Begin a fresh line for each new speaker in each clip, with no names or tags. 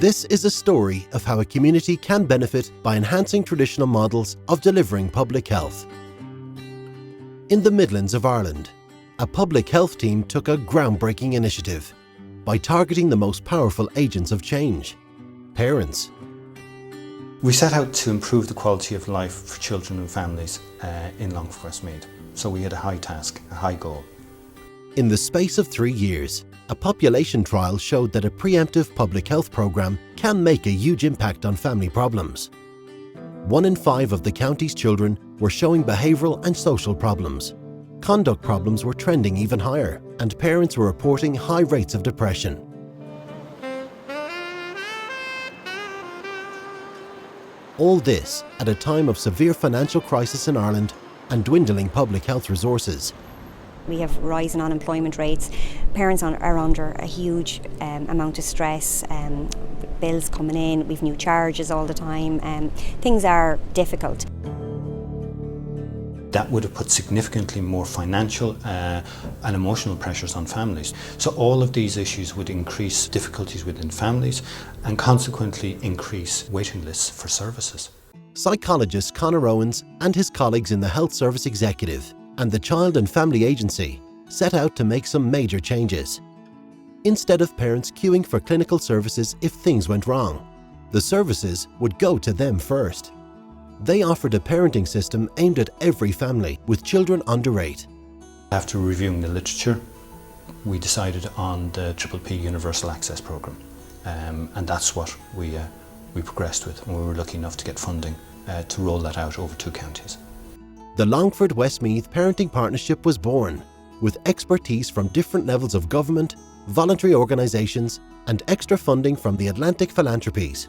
This is a story of how a community can benefit by enhancing traditional models of delivering public health. In the Midlands of Ireland, a public health team took a groundbreaking initiative by targeting the most powerful agents of change, parents.
We set out to improve the quality of life for children and families in Longford-Westmeath. So we had a high task, a high goal.
In the space of 3 years, a population trial showed that a preemptive public health programme can make a huge impact on family problems. 1 in 5 of the county's children were showing behavioural and social problems. Conduct problems were trending even higher, and parents were reporting high rates of depression. All this at a time of severe financial crisis in Ireland and dwindling public health resources.
We have rising unemployment rates. Parents are under a huge amount of stress, bills coming in, we've new charges all the time, things are difficult.
That would have put significantly more financial and emotional pressures on families. So all of these issues would increase difficulties within families and consequently increase waiting lists for services.
Psychologist CONOR Owens and his colleagues in the Health Service Executive and the Child and Family Agency set out to make some major changes. Instead of parents queuing for clinical services if things went wrong, the services would go to them first. They offered a parenting system aimed at every family with children under 8.
After reviewing the literature, we decided on the PPP Universal Access Programme, and that's what we progressed with, and we were lucky enough to get funding to roll that out over 2 counties.
The Longford-Westmeath Parenting Partnership was born, with expertise from different levels of government, voluntary organisations and extra funding from the Atlantic Philanthropies.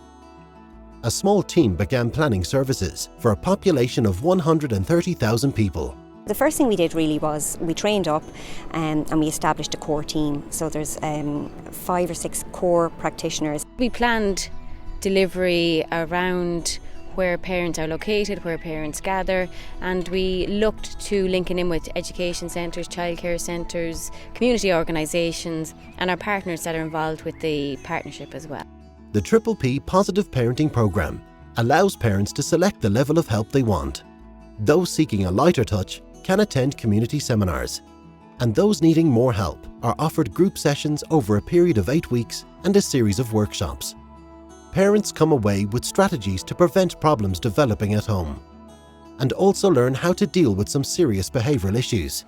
A small team began planning services for a population of 130,000 people.
The first thing we did really was we trained up and we established a core team. So there's 5 or 6 core practitioners.
We planned delivery around where parents are located, where parents gather, and we looked to linking in with education centres, childcare centres, community organisations and our partners that are involved with the partnership as well.
The PPP Positive Parenting Programme allows parents to select the level of help they want. Those seeking a lighter touch can attend community seminars, and those needing more help are offered group sessions over a period of 8 weeks and a series of workshops. Parents come away with strategies to prevent problems developing at home, and also learn how to deal with some serious behavioural issues.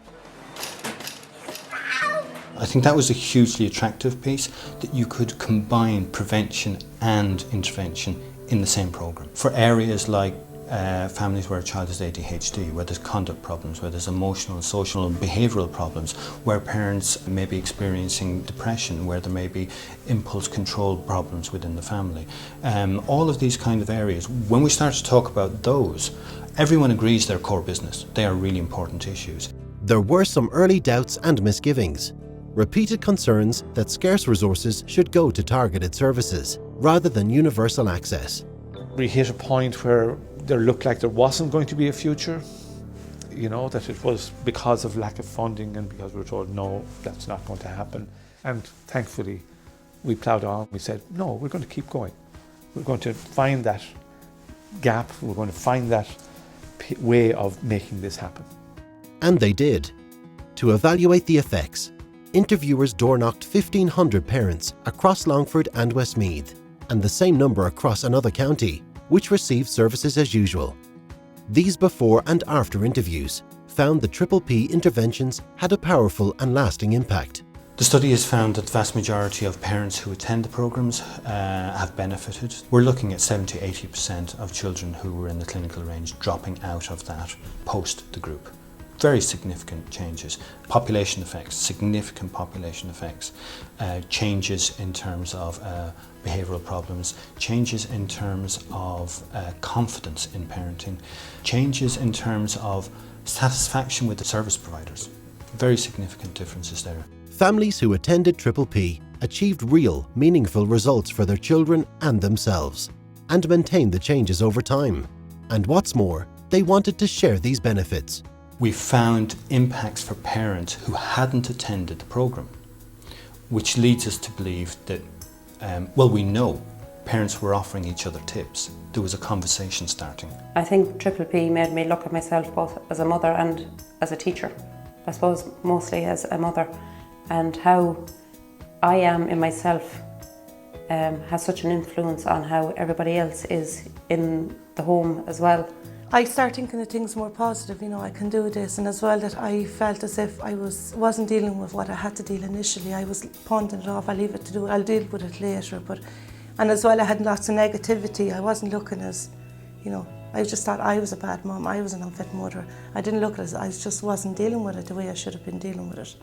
I think that was a hugely attractive piece, that you could combine prevention and intervention in the same programme. For areas like families where a child has ADHD, where there's conduct problems, where there's emotional, social and behavioural problems, where parents may be experiencing depression, where there may be impulse control problems within the family. All of these kind of areas, when we start to talk about those, everyone agrees they're core business. They are really important issues.
There were some early doubts and misgivings. Repeated concerns that scarce resources should go to targeted services rather than universal access.
We hit a point where there looked like there wasn't going to be a future, that it was because of lack of funding and because we were told, no, that's not going to happen. And thankfully, we ploughed on. We said, no, we're going to keep going. We're going to find that gap. We're going to find that way of making this happen.
And they did. To evaluate the effects, interviewers door-knocked 1,500 parents across Longford and Westmeath, and the same number across another county, which received services as usual. These before and after interviews found the PPP interventions had a powerful and lasting impact.
The study has found that the vast majority of parents who attend the programmes have benefited. We're looking at 70–80% of children who were in the clinical range dropping out of that post the group. Very significant changes. Population effects, significant population effects. Changes in terms of behavioural problems, changes in terms of confidence in parenting, changes in terms of satisfaction with the service providers. Very significant differences there.
Families who attended PPP achieved real, meaningful results for their children and themselves, and maintained the changes over time. And what's more, they wanted to share these benefits.
We found impacts for parents who hadn't attended the programme, which leads us to believe that, we know parents were offering each other tips. There was a conversation starting.
I think Triple P made me look at myself both as a mother and as a teacher. I suppose mostly as a mother, and how I am in myself has such an influence on how everybody else is in the home as well.
I start thinking of things more positive, you know, I can do this, and as well that I felt as if I wasn't dealing with what I had to deal initially. I was pawning it off, I'll leave it to do it, I'll deal with it later. And as well I had lots of negativity. I wasn't looking as, you know, I just thought I was a bad mum, I was an unfit mother. I didn't look at it as, I just wasn't dealing with it the way I should have been dealing with it.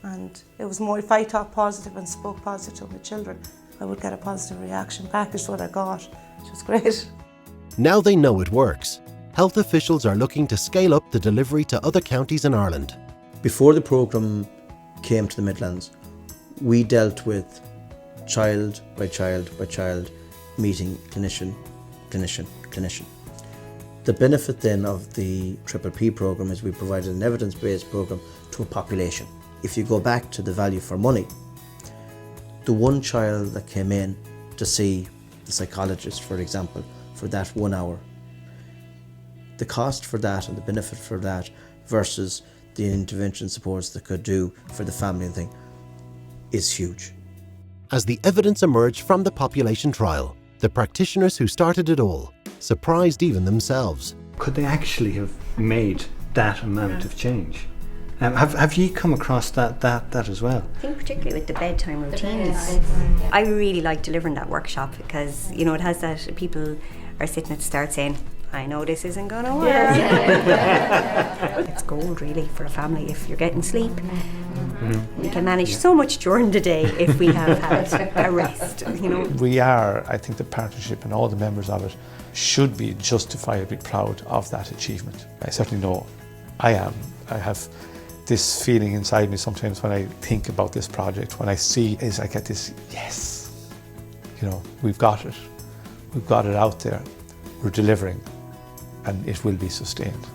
And it was more, if I thought positive and spoke positive to my children, I would get a positive reaction back, is what I got, which was great.
Now they know it works. Health officials are looking to scale up the delivery to other counties in Ireland.
Before the programme came to the Midlands, we dealt with child by child by child, meeting clinician, clinician, clinician. The benefit then of the Triple P programme is we provided an evidence-based programme to a population. If you go back to the value for money, the one child that came in to see the psychologist, for example, for that 1 hour, the cost for that and the benefit for that versus the intervention supports they could do for the family and thing is huge.
As the evidence emerged from the population trial, the practitioners who started it all surprised even themselves.
Could they actually have made that amount of change? Have you come across that as well?
I think particularly with the bedtime routines. I really like delivering that workshop because, you know, it has that people are sitting at the start saying, I know this isn't going to work. It's gold really for a family if you're getting sleep. We can manage so much during the day if we have had a rest, you know.
We are, I think the partnership and all the members of it should be justifiably proud of that achievement. I certainly know I am. I have this feeling inside me sometimes when I think about this project, when I see is I get this, yes, you know, we've got it out there, we're delivering, and it will be sustained.